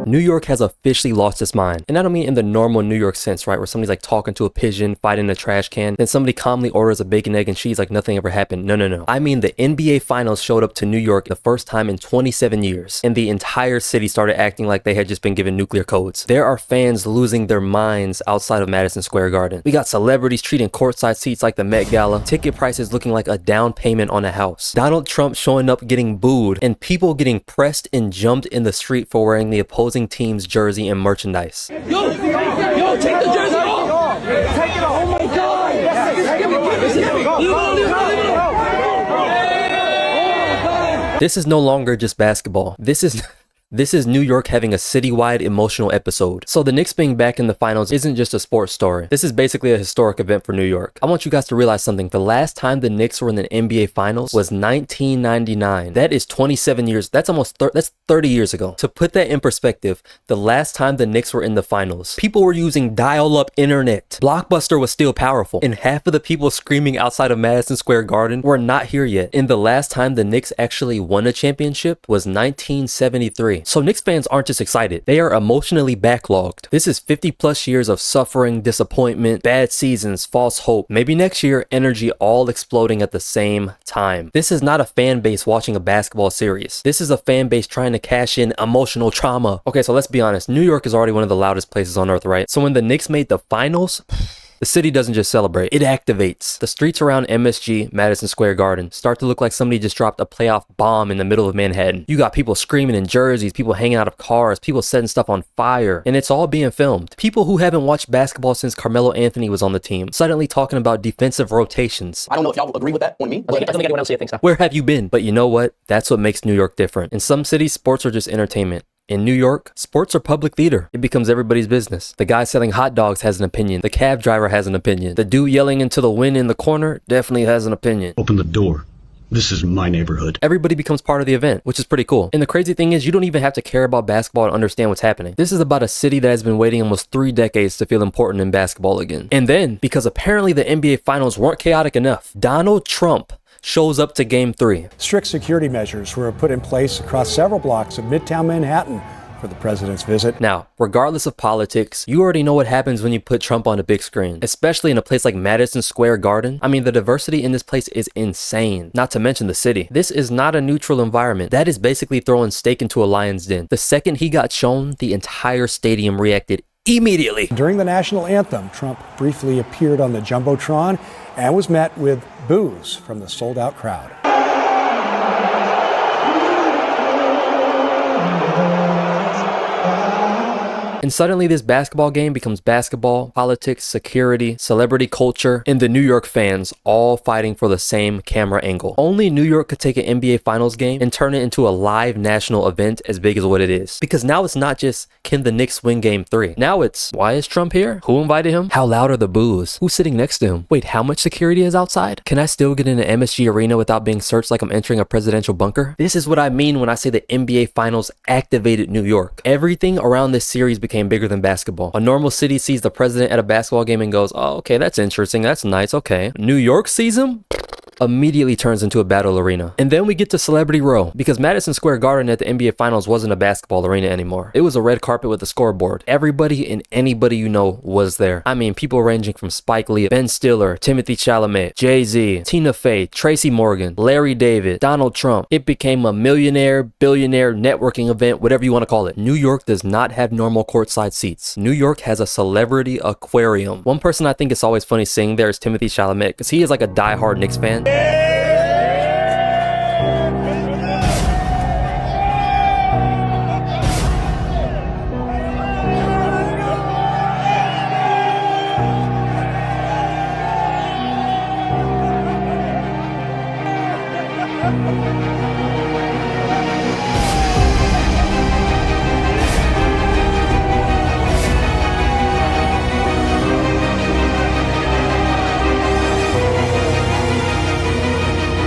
New York has officially lost its mind. And I don't mean in the normal New York sense, right? Where somebody's like talking to a pigeon, fighting a trash can, then somebody calmly orders a bacon, egg, and cheese like nothing ever happened. No. I mean the NBA Finals showed up to New York the first time in 27 years, and the entire city started acting like they had just been given nuclear codes. There are fans losing their minds outside of Madison Square Garden. We got celebrities treating courtside seats like the Met Gala, ticket prices looking like a down payment on a house, Donald Trump showing up getting booed, and people getting pressed and jumped in the street for wearing the opposing team's jersey and merchandise. Yo, take the jersey off! Take it off! Oh my God! This is no longer just basketball. This is New York having a citywide emotional episode. So the Knicks being back in the finals isn't just a sports story. This is basically a historic event for New York. I want you guys to realize something. The last time the Knicks were in the NBA finals was 1999. That is 27 years. That's that's 30 years ago. To put that in perspective, the last time the Knicks were in the finals, people were using dial-up internet. Blockbuster was still powerful. And half of the people screaming outside of Madison Square Garden were not here yet. And the last time the Knicks actually won a championship was 1973. So Knicks fans aren't just excited, they are emotionally backlogged. This is 50 plus years of suffering, disappointment, bad seasons, false hope, maybe next year, energy all exploding at the same time. This is not a fan base watching a basketball series. This is a fan base trying to cash in emotional trauma. Okay, so let's be honest, New York is already one of the loudest places on earth, right? So when the Knicks made the finals, the city doesn't just celebrate, it activates. The streets around MSG, Madison Square Garden, start to look like somebody just dropped a playoff bomb in the middle of Manhattan. You got people screaming in jerseys, people hanging out of cars, people setting stuff on fire, and it's all being filmed. People who haven't watched basketball since Carmelo Anthony was on the team, suddenly talking about defensive rotations. I don't know if y'all agree with that on me. I think anyone else here thinks that. Where have you been? But you know what? That's what makes New York different. In some cities, sports are just entertainment. In New York, sports are public theater. It becomes everybody's business. The guy selling hot dogs has an opinion. The cab driver has an opinion. The dude yelling into the wind in the corner definitely has an opinion. Open the door. This is my neighborhood. Everybody becomes part of the event, which is pretty cool. And the crazy thing is, you don't even have to care about basketball to understand what's happening. This is about a city that has been waiting almost 3 decades to feel important in basketball again. And then, because apparently the NBA Finals weren't chaotic enough, Donald Trump shows up to Game 3. Strict security measures were put in place across several blocks of Midtown Manhattan for the president's visit. Now, regardless of politics, you already know what happens when you put Trump on a big screen, especially in a place like Madison Square Garden. I mean, the diversity in this place is insane, not to mention the city. This is not a neutral environment. That is basically throwing steak into a lion's den. The second he got shown, the entire stadium reacted immediately. During the national anthem, Trump briefly appeared on the Jumbotron and was met with boos from the sold-out crowd. And suddenly this basketball game becomes basketball, politics, security, celebrity culture, and the New York fans all fighting for the same camera angle. Only New York could take an NBA Finals game and turn it into a live national event as big as what it is. Because now it's not just, can the Knicks win Game 3? Now it's, why is Trump here? Who invited him? How loud are the boos? Who's sitting next to him? Wait, how much security is outside? Can I still get in an MSG arena without being searched like I'm entering a presidential bunker? This is what I mean when I say the NBA Finals activated New York. Everything around this series became bigger than basketball. A normal city sees the president at a basketball game and goes, oh, okay, that's interesting, that's nice, okay. New York sees him? Immediately turns into a battle arena. And then we get to Celebrity Row, because Madison Square Garden at the NBA Finals wasn't a basketball arena anymore. It was a red carpet with a scoreboard. Everybody and anybody you know was there. I mean, people ranging from Spike Lee, Ben Stiller, Timothy Chalamet, Jay-Z, Tina Fey, Tracy Morgan, Larry David, Donald Trump. It became a millionaire, billionaire networking event, whatever you want to call it. New York does not have normal courtside seats. New York has a celebrity aquarium. One person I think it's always funny seeing there is Timothy Chalamet, because he is like a diehard Knicks fan.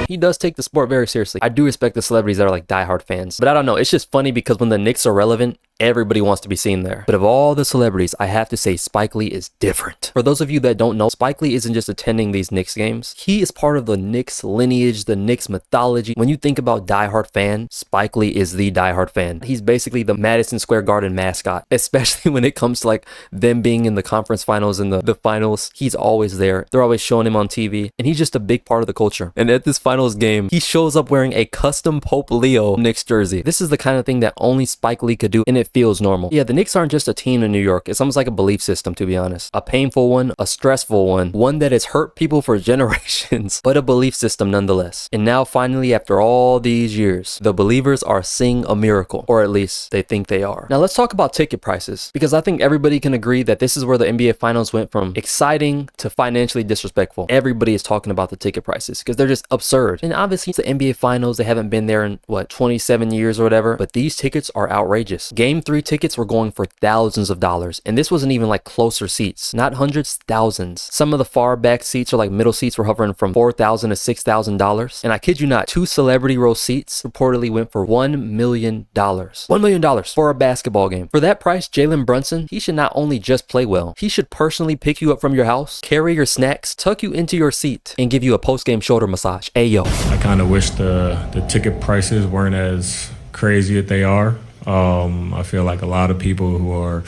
He does take the sport very seriously. I do respect the celebrities that are like diehard fans, but I don't know. It's just funny because when the Knicks are relevant, Everybody wants to be seen there. But of all the celebrities, I have to say Spike Lee is different. For those of you that don't know, Spike Lee isn't just attending these Knicks games. He is part of the Knicks lineage, the Knicks mythology. When you think about diehard fan, Spike Lee is the diehard fan. He's basically the Madison Square Garden mascot, especially when it comes to like them being in the conference finals and the finals. He's always there. They're always showing him on TV, and he's just a big part of the culture. And at this finals game, he shows up wearing a custom Pope Leo Knicks jersey. This is the kind of thing that only Spike Lee could do, and it feels normal. Yeah, the Knicks aren't just a team in New York. It's almost like a belief system, to be honest. A painful one, a stressful one that has hurt people for generations, but a belief system nonetheless. And now finally, after all these years, the believers are seeing a miracle, or at least they think they are. Now let's talk about ticket prices, because I think everybody can agree that this is where the NBA Finals went from exciting to financially disrespectful. Everybody is talking about the ticket prices because they're just absurd. And obviously, it's the NBA Finals. They haven't been there in, 27 years or whatever, but these tickets are outrageous. Game 3 tickets were going for thousands of dollars, and this wasn't even like closer seats, not hundreds, thousands. Some of the far back seats or like middle seats were hovering from $4,000 to $6,000. And I kid you not, 2 celebrity row seats reportedly went for $1 million. $1 million for a basketball game. For that price, Jalen Brunson, he should not only just play well, he should personally pick you up from your house, carry your snacks, tuck you into your seat, and give you a post-game shoulder massage. Ayo. I kind of wish the ticket prices weren't as crazy as they are. I feel like a lot of people who are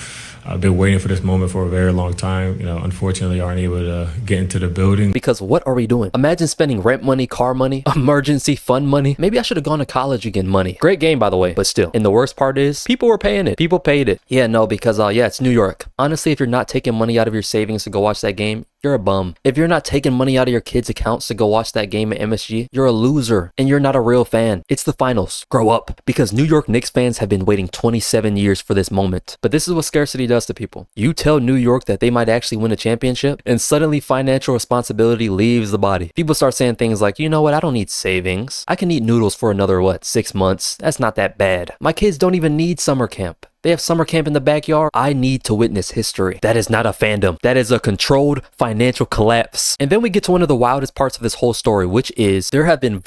been waiting for this moment for a very long time, unfortunately aren't able to get into the building. Because what are we doing? Imagine spending rent money, car money, emergency fund money. Maybe I should have gone to college again money. Great game, by the way, but still. And the worst part is, people were paying it. People paid it. Yeah, no, because, it's New York. Honestly, if you're not taking money out of your savings to go watch that game, you're a bum. If you're not taking money out of your kids' accounts to go watch that game at MSG, you're a loser and you're not a real fan. It's the finals. Grow up. Because New York Knicks fans have been waiting 27 years for this moment. But this is what scarcity does to people. You tell New York that they might actually win a championship, and suddenly financial responsibility leaves the body. People start saying things like, you know what, I don't need savings. I can eat noodles for another, 6 months. That's not that bad. My kids don't even need summer camp. They have summer camp in the backyard. I need to witness history. That is not a fandom. That is a controlled financial collapse. And then we get to one of the wildest parts of this whole story, which is there have been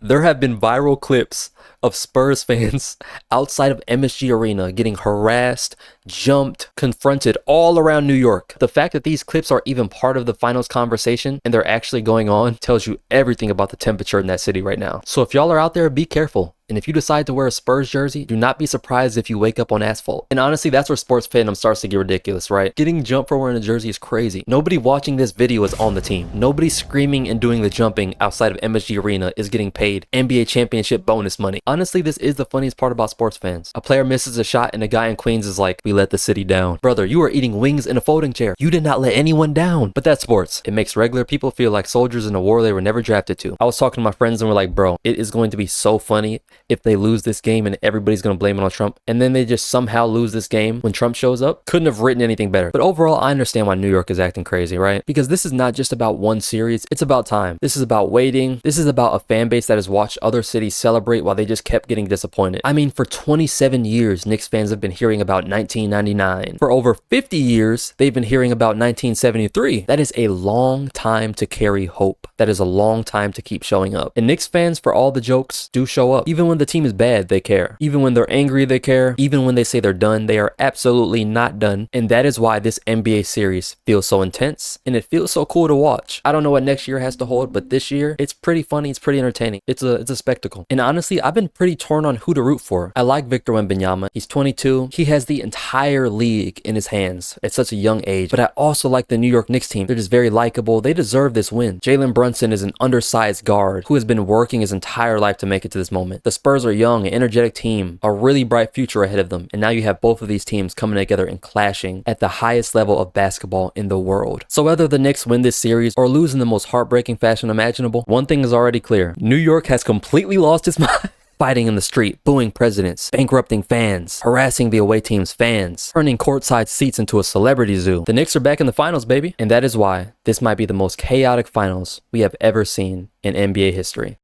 viral clips of Spurs fans outside of MSG Arena getting harassed, jumped, confronted all around New York. The fact that these clips are even part of the finals conversation and they're actually going on tells you everything about the temperature in that city right now. So if y'all are out there, be careful. And if you decide to wear a Spurs jersey, do not be surprised if you wake up on asphalt. And honestly, that's where sports fandom starts to get ridiculous, right? Getting jumped for wearing a jersey is crazy. Nobody watching this video is on the team. Nobody screaming and doing the jumping outside of MSG Arena is getting paid NBA championship bonus money. Honestly, this is the funniest part about sports fans. A player misses a shot and a guy in Queens is like, we let the city down. Brother, you are eating wings in a folding chair. You did not let anyone down. But that's sports. It makes regular people feel like soldiers in a war they were never drafted to. I was talking to my friends and we're like, bro, it is going to be so funny if they lose this game and everybody's going to blame it on Trump, and then they just somehow lose this game when Trump shows up. Couldn't have written anything better. But overall, I understand why New York is acting crazy, right? Because this is not just about one series, it's about time. This is about waiting. This is about a fan base that has watched other cities celebrate while they just kept getting disappointed. I mean, for 27 years, Knicks fans have been hearing about 1999. For over 50 years, they've been hearing about 1973. That is a long time to carry hope. That is a long time to keep showing up. And Knicks fans, for all the jokes, do show up. Even when the team is bad, they care. Even when they're angry, they care. Even when they say they're done, they are absolutely not done. And that is why this NBA series feels so intense and it feels so cool to watch. I don't know what next year has to hold, but this year, it's pretty funny. It's pretty entertaining. It's a spectacle. And honestly, I've been pretty torn on who to root for. I like Victor Wembanyama. He's 22. He has the entire league in his hands at such a young age. But I also like the New York Knicks team. They're just very likable. They deserve this win. Jalen Brunson is an undersized guard who has been working his entire life to make it to this moment. The Spurs are young, an energetic team, a really bright future ahead of them. And now you have both of these teams coming together and clashing at the highest level of basketball in the world. So whether the Knicks win this series or lose in the most heartbreaking fashion imaginable, one thing is already clear. New York has completely lost its mind. Fighting in the street, booing presidents, bankrupting fans, harassing the away team's fans, turning courtside seats into a celebrity zoo. The Knicks are back in the finals, baby. And that is why this might be the most chaotic finals we have ever seen in NBA history.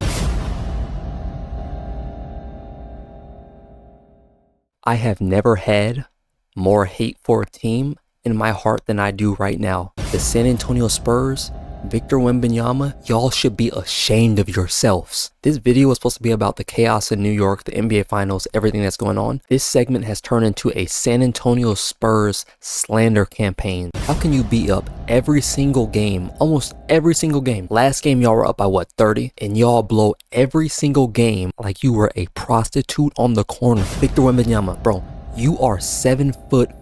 I have never had more hate for a team in my heart than I do right now. The San Antonio Spurs Victor Wembanyama, y'all should be ashamed of yourselves. This video was supposed to be about the chaos in New York, the NBA Finals, everything that's going on. This segment has turned into a San Antonio Spurs slander campaign. How can you beat up every single game, almost every single game? Last game y'all were up by what, 30? And y'all blow every single game like you were a prostitute on the corner. Victor Wembanyama, bro, you are 7'5".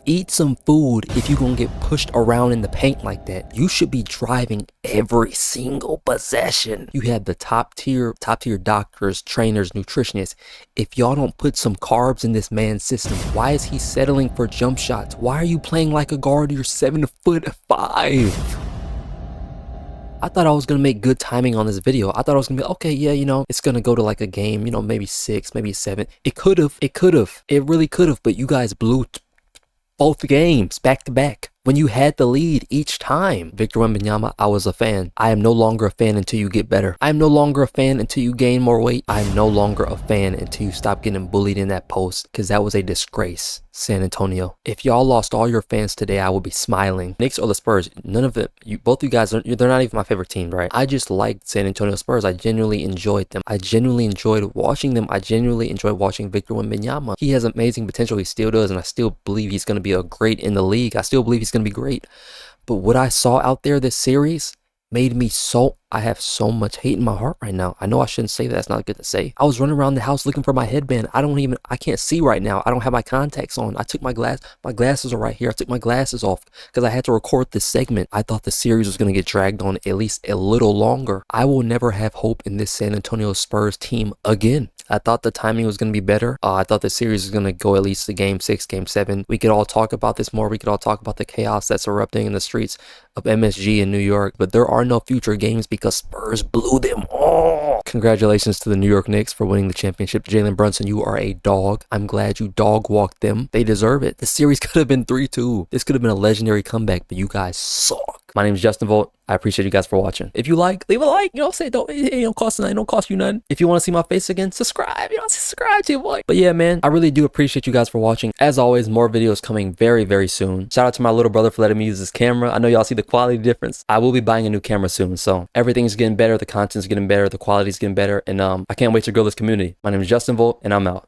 Eat some food if you're gonna get pushed around in the paint like that. You should be driving every single possession. You have the top tier doctors, trainers, nutritionists. If y'all don't put some carbs in this man's system, why is he settling for jump shots? Why are you playing like a guard? You're 7'5". I thought I was going to make good timing on this video. I thought I was going to be, okay, yeah, you know, it's going to go to like a game, you know, maybe 6, maybe 7. It could have. It really could have. But you guys blew both games back to back when you had the lead each time. Victor Wembanyama, I was a fan. I am no longer a fan until you get better. I am no longer a fan until you gain more weight. I am no longer a fan until you stop getting bullied in that post, because that was a disgrace. San Antonio, if y'all lost all your fans today, I would be smiling. Knicks or the Spurs, none of it. Both you guys, they're not even my favorite team, right? I just liked San Antonio Spurs. I genuinely enjoyed them. I genuinely enjoyed watching them. I genuinely enjoyed watching Victor Wembanyama. He has amazing potential. He still does, and I still believe he's going to be a great in the league. I still believe he's going to be great. But what I saw out there this series made me I have so much hate in my heart right now. I know I shouldn't say that. That's not good to say. I was running around the house looking for my headband. I can't see right now. I don't have my contacts on. I took my glasses are right here. I took my glasses off because I had to record this segment. I thought the series was going to get dragged on at least a little longer. I will never have hope in this San Antonio Spurs team again. I thought the timing was going to be better. I thought the series was going to go at least to game 6, game 7. We could all talk about this more. We could all talk about the chaos that's erupting in the streets of MSG in New York. But there are no future games because Spurs blew them all. Congratulations to the New York Knicks for winning the championship. Jalen Brunson, you are a dog. I'm glad you dog walked them. They deserve it. The series could have been 3-2. This could have been a legendary comeback, but you guys suck. My name is Justin Volt. I appreciate you guys for watching. If you like, leave a like. You know, it don't cost nothing. It don't cost you nothing. If you want to see my face again, subscribe. You know, subscribe to your boy. But yeah, man, I really do appreciate you guys for watching. As always, more videos coming very, very soon. Shout out to my little brother for letting me use this camera. I know y'all see the quality difference. I will be buying a new camera soon, so everything's getting better. The content's getting better. The quality's getting better, and I can't wait to grow this community. My name is Justin Volt, and I'm out.